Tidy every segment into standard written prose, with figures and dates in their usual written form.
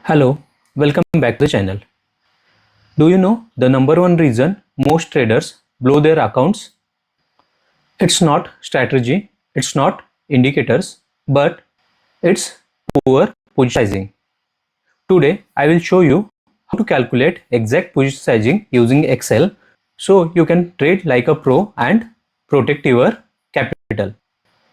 Hello, welcome back to the channel. Do you know the number one reason most traders blow their accounts? It's not strategy, it's not indicators, but it's poor position sizing. Today, I will show you how to calculate exact position sizing using Excel so you can trade like a pro and protect your capital.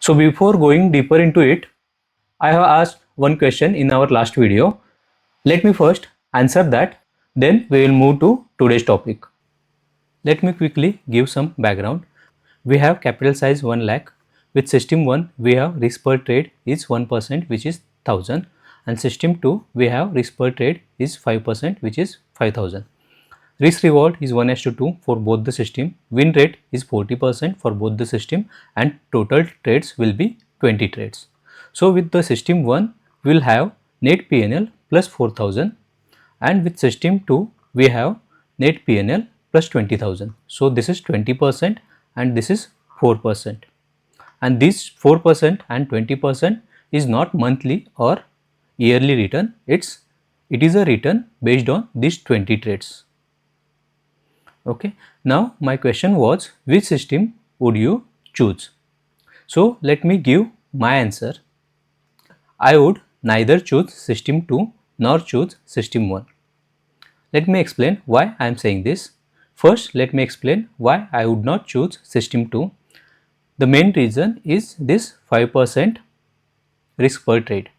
So before going deeper into it, I have asked one question in our last video. Let me first answer that, then we will move to today's topic. Let me quickly give some background. We have capital size 1 lakh. With system 1 we have risk per trade is 1% which is 1000, and system 2 we have risk per trade is 5% which is 5000. Risk reward is 1:2 for both the system. Win rate is 40% for both the system, and total trades will be 20 trades. So with the system 1 we will have net PNL plus 4000, and with system 2 we have net PNL plus 20,000. So this is 20% and this is 4%, and this 4% and 20% is not monthly or yearly return, it is a return based on these 20 trades. Okay, now my question was, which system would you choose? So let me give my answer. I would neither choose system 2 nor choose system 1. Let me explain why I am saying this. First, let me explain why I would not choose system 2. The main reason is this 5% risk per trade.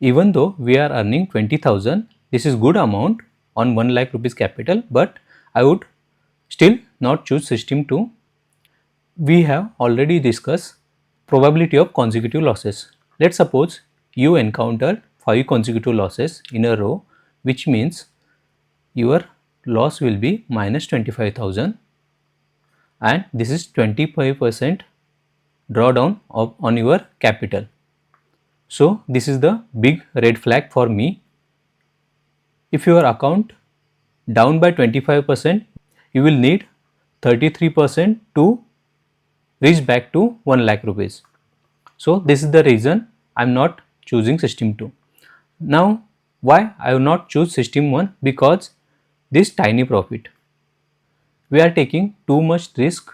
Even though we are earning 20,000, this is good amount on 1 lakh rupees capital, but I would still not choose system 2. We have already discussed probability of consecutive losses. Let's suppose you encountered 5 consecutive losses in a row, which means your loss will be minus 25,000, and this is 25% drawdown on your capital. So this is the big red flag for me. If your account down by 25%, you will need 33% to reach back to 1 lakh rupees. So this is the reason I am not choosing system 2. Now why I will not choose system 1? Because this tiny profit. We are taking too much risk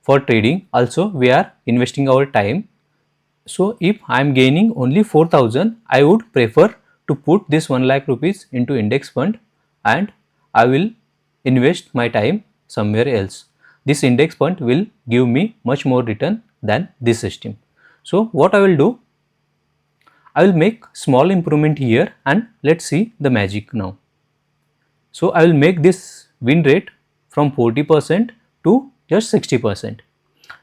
for trading, also we are investing our time. So if I am gaining only 4,000, I would prefer to put this 1 lakh rupees into index fund and I will invest my time somewhere else. This index fund will give me much more return than this system. So what I will do, I will make small improvement here and let's see the magic now. So I will make this win rate from 40% to just 60%.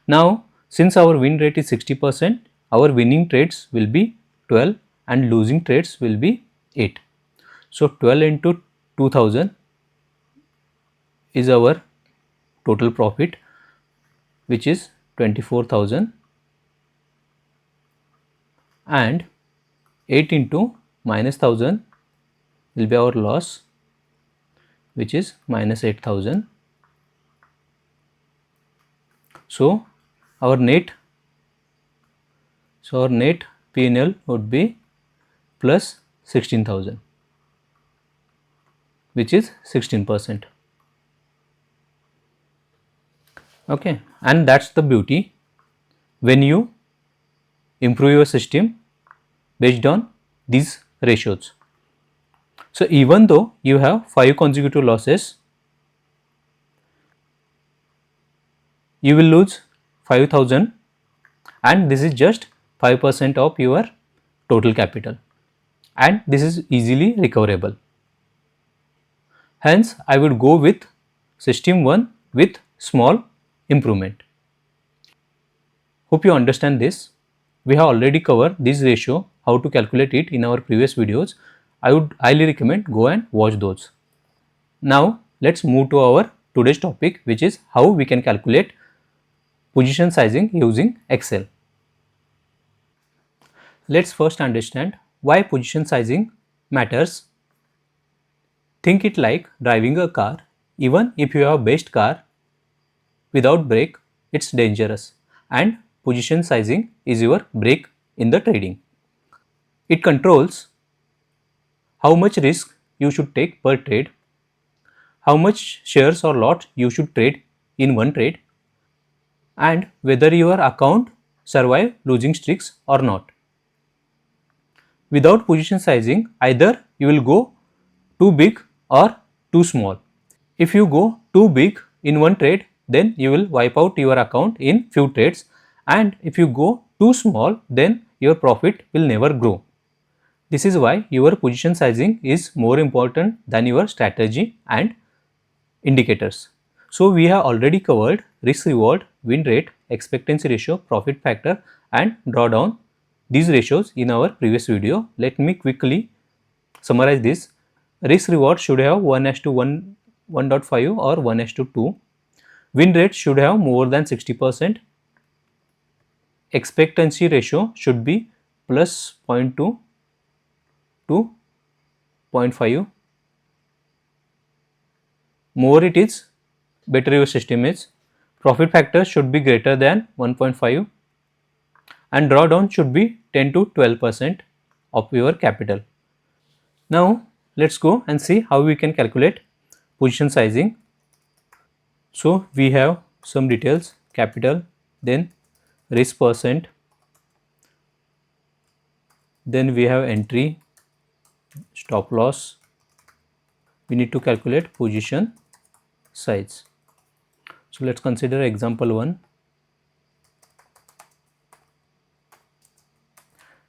Now since our win rate is 60%, our winning trades will be 12 and losing trades will be 8. So 12 into 2000 is our total profit, which is 24,000, and 8 into minus 1000 will be our loss, which is minus 8,000. So our net PNL would be plus 16,000, which is 16%. Okay, and that's the beauty when you improve your system based on these ratios. So even though you have 5 consecutive losses, you will lose 5,000, and this is just 5% of your total capital, and this is easily recoverable. Hence I would go with system 1 with small improvement. Hope you understand this. We have already covered this ratio, how to calculate it in our previous videos. I would highly recommend go and watch those. Now let's move to our today's topic, which is how we can calculate position sizing using Excel. Let's first understand why position sizing matters. Think it like driving a car. Even if you have best car, without brake, it's dangerous, and position sizing is your brake in the trading. It controls how much risk you should take per trade, how much shares or lot you should trade in one trade, and whether your account survive losing streaks or not. Without position sizing, either you will go too big or too small. If you go too big in one trade, then you will wipe out your account in few trades, and if you go too small, then your profit will never grow. This is why your position sizing is more important than your strategy and indicators. So we have already covered risk reward, win rate, expectancy ratio, profit factor and drawdown, these ratios in our previous video. Let me quickly summarize this. Risk reward should have 1:1, 1.5 or 1:2. Win rate should have more than 60%. Expectancy ratio should be plus 0.2 to 0.5. More it is, better your system is. Profit factor should be greater than 1.5 and drawdown should be 10 to 12% of your capital. Now let's go and see how we can calculate position sizing. So we have some details: capital, then risk percent, then we have entry, stop loss. We need to calculate position size. So let's consider example 1.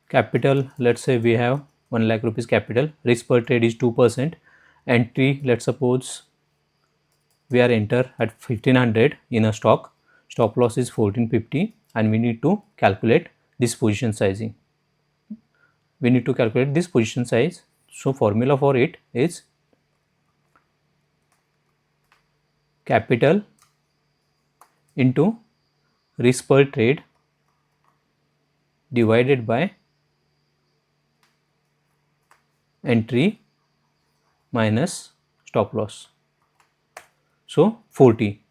Capital, let's say we have 1 lakh rupees capital, risk per trade is 2%, entry, let's suppose we are enter at 1500 in a stock, stop loss is 1450 and we need to calculate this position sizing. We need to calculate this position size. So formula for it is capital into risk per trade divided by entry minus stop loss. So 40.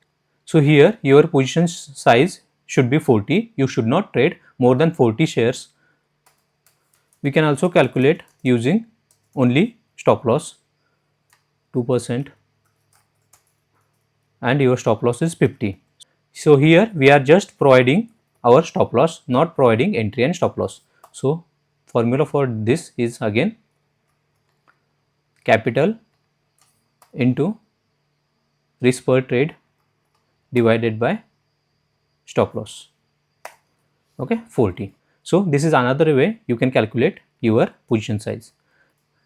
So here your position size should be 40. You should not trade more than 40 shares. We can also calculate using only stop loss 2% and your stop loss is 50. So here we are just providing our stop loss, not providing entry and stop loss. So formula for this is again capital into risk per trade divided by stop loss. Okay, 40. So this is another way you can calculate your position size.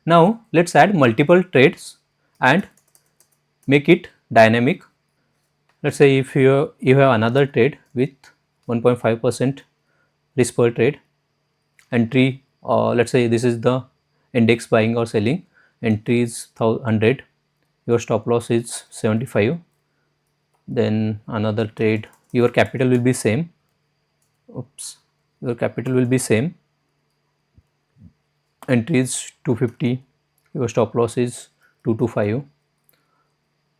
Now let's add multiple trades and make it dynamic. Let's say if you have another trade with 1.5% risk per trade, entry, let's say this is the index buying or selling, entry is 100, your stop loss is 75, then another trade, your capital will be same, your capital will be same, entry is 250, your stop loss is 225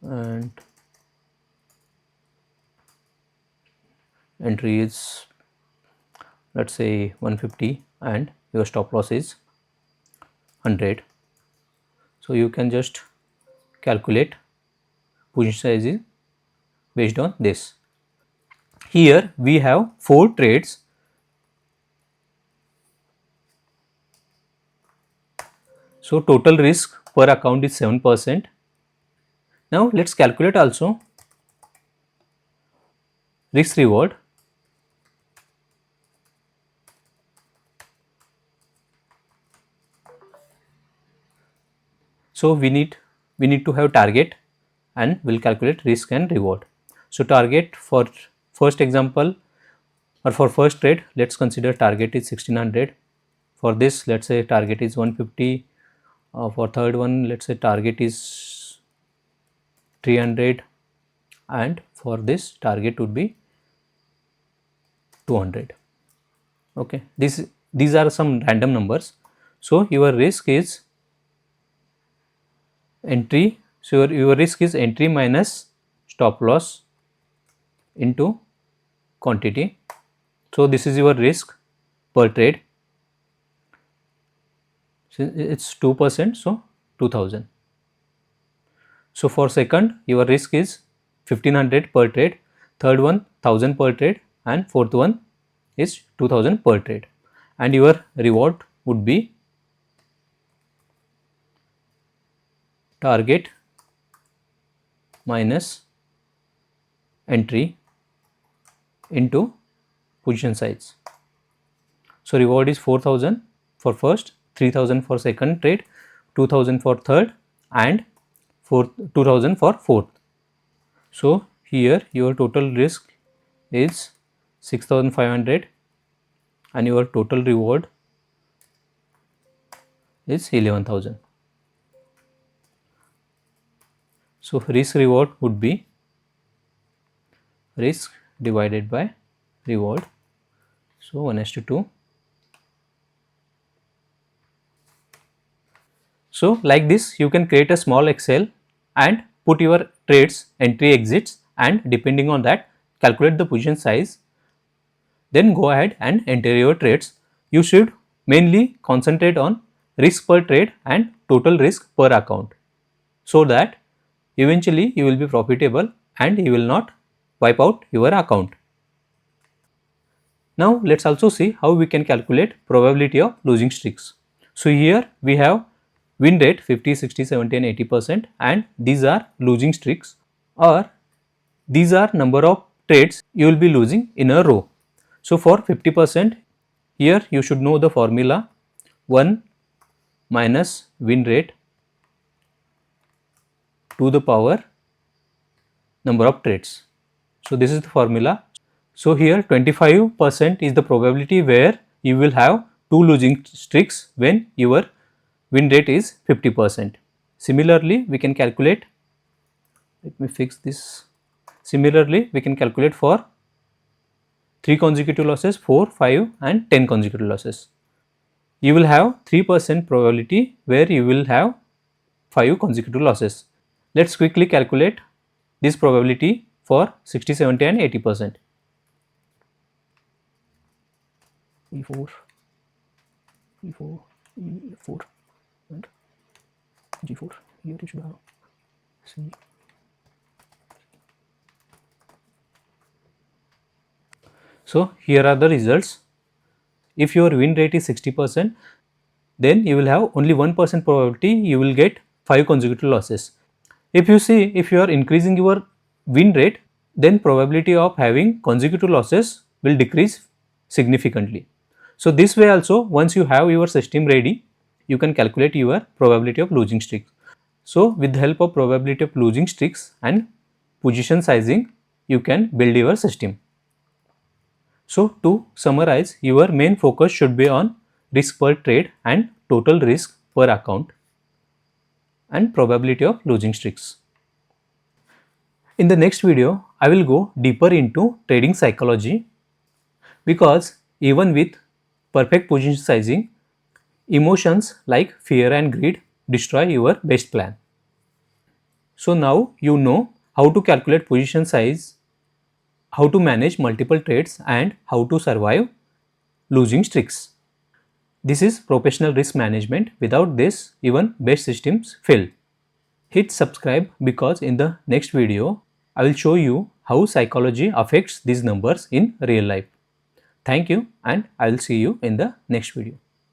and entry is let's say 150 and your stop loss is 100. So you can just calculate position size based on this. Here we have 4 trades. So total risk per account is 7%. Now let's calculate also risk reward. So we need to have target and we'll calculate risk and reward. So target for first example or for first trade, let's consider target is 1600. For this, let's say target is 150. For third one, let's say target is 300 and for this target would be 200. Okay, these are some random numbers. So your risk is entry, so your risk is entry minus stop loss into quantity. So this is your risk per trade. So it's 2%, so 2000. So for second, your risk is 1500 per trade, third one 1000 per trade, and fourth one is 2000 per trade, and your reward would be target minus entry into position size. So reward is 4000 for first, 3000 for second trade, 2000 for third, and 2000 for fourth. So here your total risk is 6500 and your total reward is 11,000. So risk reward would be risk divided by reward. So 1:2. So like this you can create a small Excel and put your trades, entry, exits, and depending on that calculate the position size. Then go ahead and enter your trades. You should mainly concentrate on risk per trade and total risk per account, so that eventually you will be profitable and you will not wipe out your account. Now let's also see how we can calculate probability of losing streaks. So here we have win rate 50, 60, 70 and 80%, and these are losing streaks, or these are number of trades you will be losing in a row. So for 50%, here you should know the formula: 1 minus win rate to the power number of trades. So this is the formula. So here 25% is the probability where you will have two losing streaks when your win rate is 50%. Similarly, we can calculate, let me fix this. Similarly, we can calculate for 3 consecutive losses, 4, 5 and 10 consecutive losses. You will have 3% probability where you will have 5 consecutive losses. Let's quickly calculate this probability for 60, 70 and 80%. E4, E4, E4 and G4. Here you should have C. So here are the results. If your win rate is 60%, then you will have only 1% probability you will get 5 consecutive losses. If you see, if you are increasing your win rate, then probability of having consecutive losses will decrease significantly. So this way also, once you have your system ready, you can calculate your probability of losing streaks. So with the help of probability of losing streaks and position sizing, you can build your system. So to summarize, your main focus should be on risk per trade and total risk per account and probability of losing streaks. In the next video, I will go deeper into trading psychology, because even with perfect position sizing, emotions like fear and greed destroy your best plan. So now you know how to calculate position size, how to manage multiple trades and how to survive losing streaks. This is professional risk management. Without this, even best systems fail. Hit subscribe, because in the next video, I will show you how psychology affects these numbers in real life. Thank you, and I will see you in the next video.